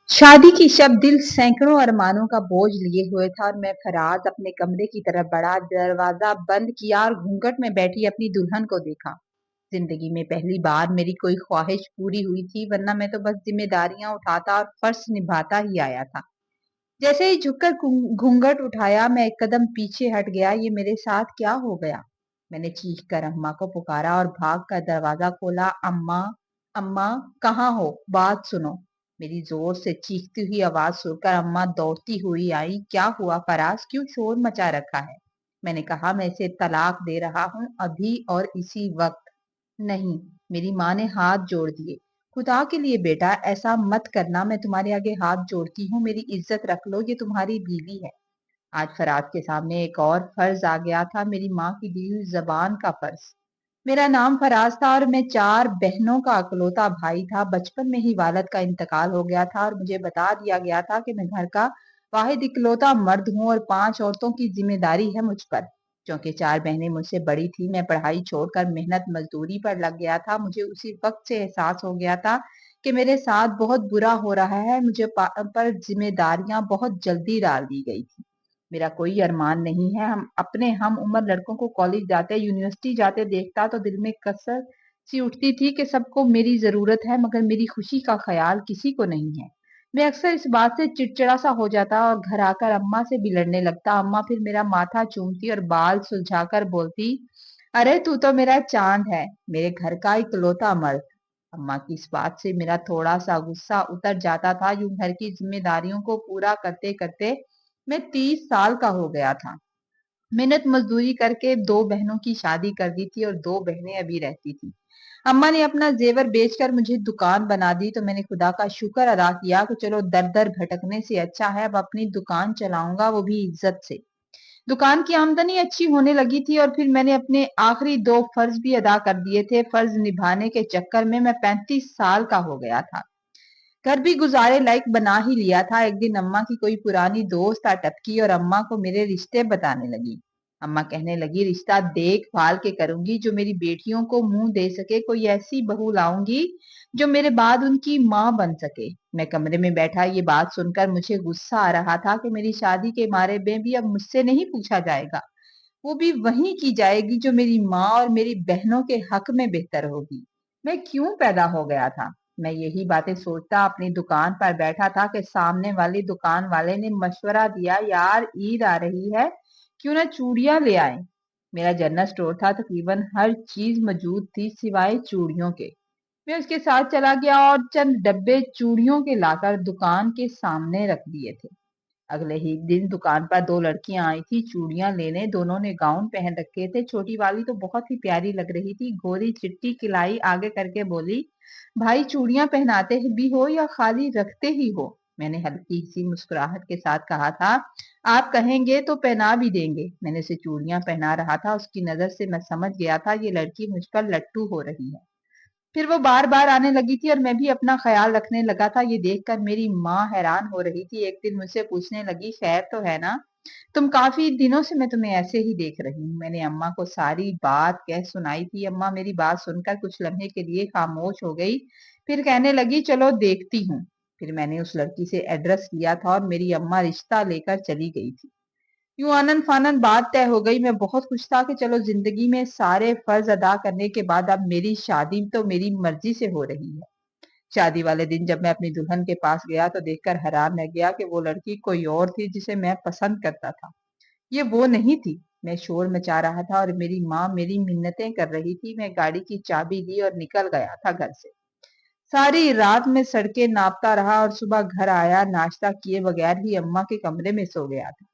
शादी की शब दिल सैकड़ों अरमानों का बोझ लिए हुए था और मैं फराज अपने कमरे की तरफ बढ़ा, दरवाजा बंद किया और घूंघट में बैठी अपनी दुल्हन को देखा। जिंदगी में पहली बार मेरी कोई ख्वाहिश पूरी हुई थी, वरना मैं तो बस जिम्मेदारियां उठाता और फर्ज निभाता ही आया था। जैसे ही झुककर घूंघट उठाया, मैं एक कदम पीछे हट गया। ये मेरे साथ क्या हो गया? मैंने चीख कर अम्मा को पुकारा और भाग कर दरवाजा खोला। अम्मा, अम्मा, कहाँ हो? बात सुनो। मेरी जोर से चीखती हुई आवाज सुनकर अम्मा दौड़ती हुई आई। क्या हुआ फराज, क्यों शोर मचा रखा है? मैंने कहा, मैं इसे तलाक दे रहा हूँ, अभी और इसी वक्त। नहीं, मेरी माँ ने हाथ जोड़ दिए। खुदा के लिए बेटा, ऐसा मत करना, मैं तुम्हारे आगे हाथ जोड़ती हूँ, मेरी इज्जत रख लो, ये तुम्हारी बीवी है। आज फराज के सामने एक और फर्ज आ गया था, मेरी माँ की दी हुई जबान का फर्ज। मेरा नाम फराज था और मैं 4 बहनों का अकलौता भाई था। बचपन में ही वालिद का इंतकाल हो गया था और मुझे बता दिया गया था कि मैं घर का वाहिद इकलौता मर्द हूँ और 5 औरतों की जिम्मेदारी है मुझ पर। क्योंकि 4 बहनें मुझसे बड़ी थी, मैं पढ़ाई छोड़कर मेहनत मजदूरी पर लग गया था। मुझे उसी वक्त से एहसास हो गया था कि मेरे साथ बहुत बुरा हो रहा है। मुझे पर जिम्मेदारियां बहुत जल्दी डाल दी गई थी। मेरा कोई अरमान नहीं है। हम उम्र लड़कों को कॉलेज जाते, यूनिवर्सिटी जाते देखता तो दिल में कसर सी उठती थी कि सबको मेरी जरूरत है, मगर मेरी खुशी का ख्याल किसी को नहीं है। मैं अक्सर इस बात से चिड़चिड़ा सा हो जाता और घर आकर अम्मा से बिलड़ने लगता। अम्मा फिर मेरा माथा चूमती और बाल सुलझाकर बोलती, अरे तू तो मेरा चांद है, मेरे घर का इकलौता मर्द। अम्मा की इस बात से मेरा थोड़ा सा गुस्सा उतर जाता था। यूं घर की जिम्मेदारियों को पूरा करते करते मैं 30 साल का हो गया था। मेहनत मजदूरी करके 2 बहनों की शादी कर दी थी और 2 बहनें अभी रहती थी। अम्मा ने अपना जेवर बेचकर मुझे दुकान बना दी तो मैंने खुदा का शुक्र अदा किया कि चलो दर दर भटकने से अच्छा है, अब अपनी दुकान चलाऊंगा, वो भी इज्जत से। दुकान की आमदनी अच्छी होने लगी थी और फिर मैंने अपने आखिरी 2 फर्ज भी अदा कर दिए थे। फर्ज निभाने के चक्कर में मैं 35 साल का हो गया था। घर भी गुजारे लायक बना ही लिया था। एक दिन अम्मा की कोई पुरानी दोस्त आ टपकी और अम्मा को मेरे रिश्ते बताने लगी। अम्मा कहने लगी, रिश्ता देख भाल के करूंगी, जो मेरी बेटियों को मुंह दे सके, कोई ऐसी बहू लाऊंगी जो मेरे बाद उनकी माँ बन सके। मैं कमरे में बैठा ये बात सुनकर मुझे गुस्सा आ रहा था कि मेरी शादी के बारे में भी अब मुझसे नहीं पूछा जाएगा, वो भी वही की जाएगी जो मेरी माँ और मेरी बहनों के हक में बेहतर होगी। मैं क्यों पैदा हो गया था? मैं यही बातें सोचता अपनी दुकान पर बैठा था कि सामने वाली दुकान वाले ने मशवरा दिया, यार ईद आ रही है, क्यों ना चूड़ियां ले आए। मेरा जनरल स्टोर था, तकरीबन हर चीज मौजूद थी सिवाय चूड़ियों के। मैं उसके साथ चला गया और चंद डब्बे चूड़ियों के लाकर दुकान के सामने रख दिए थे। अगले ही दिन दुकान पर 2 लड़कियां आई थी चूड़ियां लेने। दोनों ने गाउन पहन रखे थे। छोटी वाली तो बहुत ही प्यारी लग रही थी। गोरी चिट्टी किलाई आगे करके बोली, भाई चूड़ियां पहनाते भी हो या खाली रखते ही हो? मैंने हल्की सी मुस्कुराहट के साथ कहा था, आप कहेंगे तो पहना भी देंगे। मैंने उसे चूड़ियां पहना रहा था, उसकी नजर से मैं समझ गया था ये लड़की मुझ पर लट्टू हो रही है। फिर वो बार-बार आने लगी थी और मैं भी अपना ख्याल रखने लगा था। ये देखकर मेरी माँ हैरान हो रही थी। एक दिन मुझसे पूछने लगी, खैर तो है ना? तुम काफ़ी दिनों से मैं तुम्हें ऐसे ही देख रही हूँ। मैंने अम्मा को सारी बात कह सुनाई थी। अम्मा मेरी बात सुनकर कुछ लम्हे के लिए खामोश हो गई। फिर कहने लगी, चलो देखती हूँ। फिर मैंने उस लड़की से एड्रेस लिया था और मेरी अम्मा रिश्ता लेकर चली गई थी। यूं आनन फानन बात तय हो गई। मैं बहुत खुश था कि चलो जिंदगी में सारे फर्ज अदा करने के बाद अब मेरी शादी तो मेरी मर्जी से हो रही है। शादी वाले दिन जब मैं अपनी दुल्हन के पास गया तो देखकर हैरान रह गया कि वो लड़की कोई और थी जिसे मैं पसंद करता था। ये वो नहीं थी। मैं शोर मचा रहा था और मेरी माँ मेरी मिन्नतें कर रही थी। मैं गाड़ी की चाबी ली और निकल गया था घर से। सारी रात में सड़कें नापता रहा और सुबह घर आया, नाश्ता किए बगैर ही अम्मा के कमरे में सो गया था।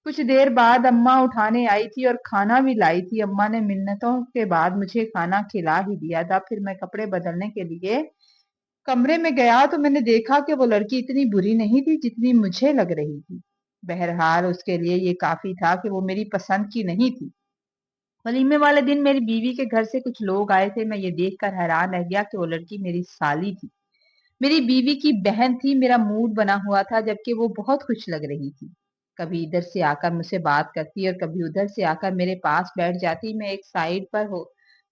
कुछ देर बाद अम्मा उठाने आई थी और खाना भी लाई थी। अम्मा ने मिन्नतों के बाद मुझे खाना खिला ही दिया था। फिर मैं कपड़े बदलने के लिए कमरे में गया तो मैंने देखा कि वो लड़की इतनी बुरी नहीं थी जितनी मुझे लग रही थी। बहरहाल उसके लिए ये काफी था कि वो मेरी पसंद की नहीं थी। वलीमे वाले दिन मेरी बीवी के घर से कुछ लोग आए थे। मैं ये देखकर हैरान रह गया कि वो लड़की मेरी साली थी, मेरी बीवी की बहन थी। मेरा मूड बना हुआ था जबकि वो बहुत खुश लग रही थी। कभी इधर से आकर मुझसे बात करती और कभी उधर से आकर मेरे पास बैठ जाती। मैं एक साइड पर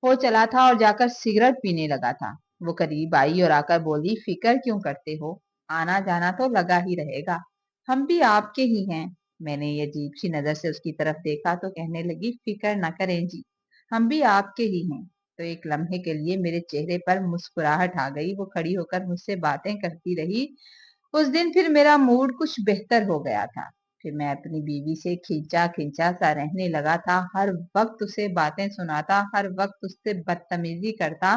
हो चला था और जाकर सिगरेट पीने लगा था। वो करीब आई और आकर बोली, फिक्र क्यों करते हो? आना जाना तो लगा ही रहेगा। हम भी आपके ही हैं। मैंने ये अजीब सी नजर से उसकी तरफ देखा तो कहने लगी, फिक्र न करें जी, हम भी आपके ही हैं। तो एक लम्हे के लिए मेरे चेहरे पर मुस्कुराहट आ गई। वो खड़ी होकर मुझसे बातें करती रही। उस दिन फिर मेरा मूड कुछ बेहतर हो गया था। फिर मैं अपनी बीवी से खींचा खींचा सा रहने लगा था। हर वक्त उसे बातें सुनाता, हर वक्त उससे बदतमीजी करता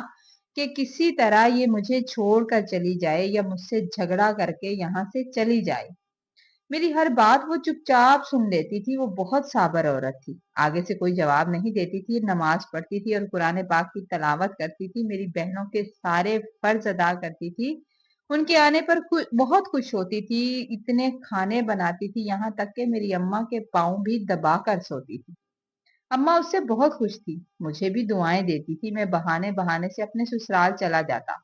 कि किसी तरह ये मुझे छोड़कर चली जाए या मुझसे झगड़ा करके यहाँ से चली जाए। मेरी हर बात वो चुपचाप सुन लेती थी। वो बहुत साबर औरत थी। आगे से कोई जवाब नहीं देती थी, नमाज पढ़ती थी और कुरान पाक की तलावत करती थी। मेरी बहनों के सारे फर्ज अदा करती थी। उनके आने पर बहुत खुश होती थी। इतने खाने बनाती थी, यहाँ तक कि मेरी अम्मा के पाँव भी दबा कर सोती थी। अम्मा उससे बहुत खुश थी, मुझे भी दुआएं देती थी। मैं बहाने बहाने से अपने ससुराल चला जाता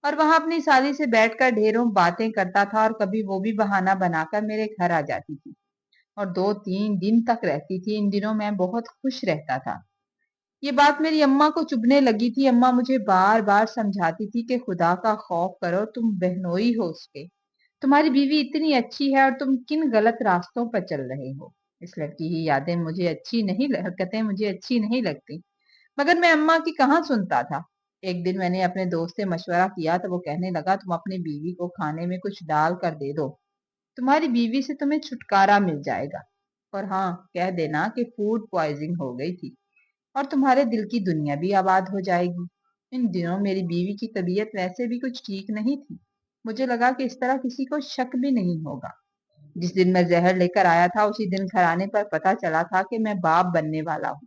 और वहां अपनी साली से बैठकर ढेरों बातें करता था, और कभी वो भी बहाना बनाकर मेरे घर आ जाती थी और 2-3 दिन तक रहती थी। इन दिनों मैं बहुत खुश रहता था। ये बात मेरी अम्मा को चुभने लगी थी। अम्मा मुझे बार बार समझाती थी कि खुदा का खौफ करो, तुम बहनोई हो उसके। तुम्हारी बीवी इतनी अच्छी है और तुम किन गलत रास्तों पर चल रहे हो। इस लड़की की यादें मुझे अच्छी नहीं, हरकतें मुझे अच्छी नहीं लगती, मगर मैं अम्मा की कहाँ सुनता था। एक दिन मैंने अपने दोस्त से मशवरा किया तो वो कहने लगा, तुम अपनी बीवी को खाने में कुछ डाल कर दे दो, तुम्हारी बीवी से तुम्हें छुटकारा मिल जाएगा। और हाँ, कह देना कि फूड पॉइजनिंग हो गई थी और तुम्हारे दिल की दुनिया भी आबाद हो जाएगी। इन दिनों मेरी बीवी की तबीयत वैसे भी कुछ ठीक नहीं थी। मुझे लगा कि इस तरह किसी को शक भी नहीं होगा। जिस दिन मैं जहर लेकर आया था, उसी दिन घर आने पर पता चला था कि मैं बाप बनने वाला हूँ।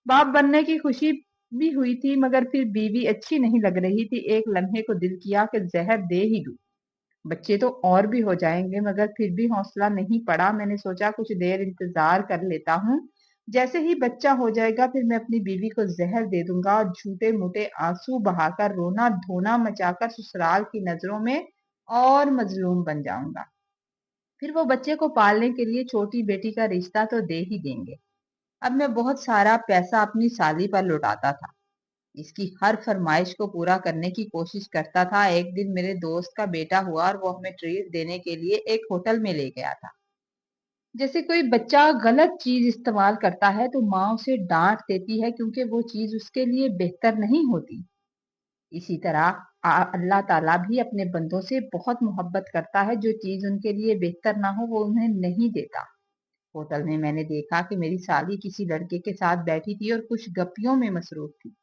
बाप बनने की खुशी भी हुई थी, मगर फिर बीवी अच्छी नहीं लग रही थी। एक लम्हे को दिल किया कि जहर दे ही दूं। बच्चे तो और भी हो जाएंगे, मगर फिर भी हौसला नहीं पड़ा। मैंने सोचा कुछ देर इंतजार कर लेता हूँ, जैसे ही बच्चा हो जाएगा फिर मैं अपनी बीवी को जहर दे दूंगा और झूठे मूठे आंसू बहाकर रोना धोना मचाकर ससुराल की नजरों में और मजलूम बन जाऊंगा। फिर वो बच्चे को पालने के लिए छोटी बेटी का रिश्ता तो दे ही देंगे। अब मैं बहुत सारा पैसा अपनी साली पर लुटाता था। इसकी हर फरमाइश को पूरा करने की कोशिश करता था। एक दिन मेरे दोस्त का बेटा हुआ और वो हमें ट्रीट देने के लिए एक होटल में ले गया था। जैसे कोई बच्चा गलत चीज इस्तेमाल करता है तो माँ उसे डांट देती है, क्योंकि वो चीज उसके लिए बेहतर नहीं होती। इसी तरह अल्लाह ताला भी अपने बंदों से बहुत मोहब्बत करता है। जो चीज उनके लिए बेहतर ना हो वो उन्हें नहीं देता। होटल में मैंने देखा कि मेरी साली किसी लड़के के साथ बैठी थी और कुछ गप्पियों में मसरूफ थी।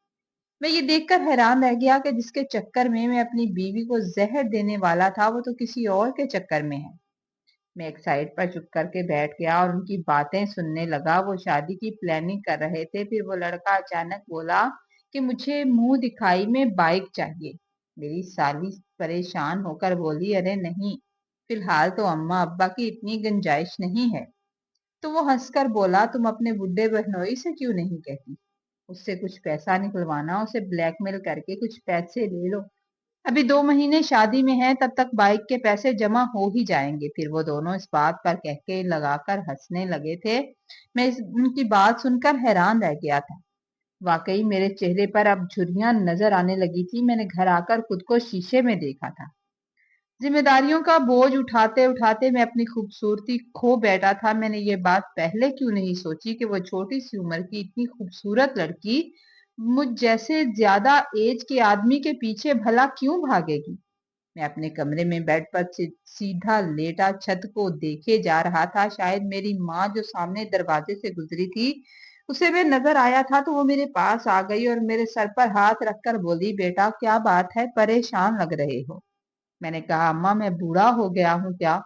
मैं ये देखकर हैरान रह गया कि जिसके चक्कर में मैं अपनी बीवी को जहर देने वाला था, वो तो किसी और के चक्कर में है। मैं एक साइड पर चुप करके बैठ गया और उनकी बातें सुनने लगा। वो शादी की प्लानिंग कर रहे थे। फिर वो लड़का अचानक बोला कि मुझे मुंह दिखाई में बाइक चाहिए। मेरी साली परेशान होकर बोली, अरे नहीं, फिलहाल तो अम्मा अब्बा की इतनी गुंजाइश नहीं है। तो वो हंसकर बोला, तुम अपने बुड्ढे बहनोई से क्यों नहीं कहती, उससे कुछ पैसा निकलवाना, उसे ब्लैकमेल करके कुछ पैसे ले लो। अभी 2 महीने शादी में है, तब तक बाइक के पैसे जमा हो ही जाएंगे। फिर वो दोनों इस बात पर कहके लगाकर हंसने लगे थे। मैं उनकी बात सुनकर हैरान रह गया था। वाकई मेरे चेहरे पर अब झुर्रियां नजर आने लगी थी। मैंने घर आकर खुद को शीशे में देखा था। जिम्मेदारियों का बोझ उठाते उठाते मैं अपनी खूबसूरती खो बैठा था। मैंने ये बात पहले क्यों नहीं सोची कि वो छोटी सी उम्र की इतनी खूबसूरत लड़की मुझ जैसे ज्यादा एज के आदमी के पीछे भला क्यों भागेगी। मैं अपने कमरे में बेड पर सीधा लेटा छत को देखे जा रहा था। शायद मेरी माँ जो सामने दरवाजे से गुजरी थी, उसे मैं नजर आया था तो वो मेरे पास आ गई और मेरे सर पर हाथ रखकर बोली, बेटा क्या बात है, परेशान लग रहे हो। मैंने कहा, अम्मा मैं बूढ़ा हो गया हूँ क्या।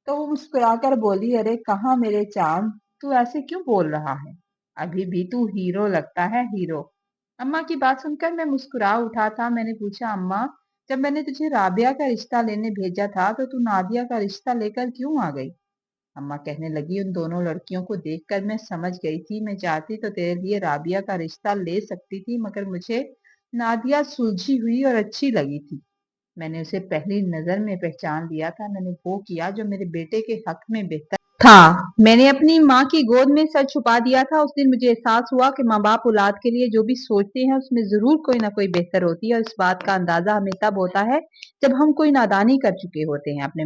तो वो मुस्कुराकर बोली, अरे कहाँ मेरे चांद, तू ऐसे क्यों बोल रहा है, अभी भी तू हीरो लगता है, हीरो। अम्मा की बात सुनकर मैं मुस्कुरा उठा था। मैंने पूछा, अम्मा जब मैंने तुझे राबिया का रिश्ता लेने भेजा था तो तू नादिया का रिश्ता लेकर क्यों आ गई। अम्मा कहने लगी, उन दोनों लड़कियों को देखकर मैं समझ गई थी, मैं चाहती तो तेरे लिए राबिया का रिश्ता ले सकती थी, मगर मुझे नादिया सुलझी हुई और अच्छी लगी थी। मैंने उसे पहली नजर में पहचान लिया था। मैंने वो किया जो मेरे बेटे के हक में बेहतर। था। मैंने अपनी माँ की गोद में सर छुपा दिया था। उस दिन मुझे एहसास हुआ कि माँ-बाप औलाद के लिए जो भी सोचते हैं उसमें ज़रूर कोई ना कोई बेहतर होती है और इस बात का अंदाज़ा हमें तब होता है जब हम कोई नादानी कर चुके होते हैं अपने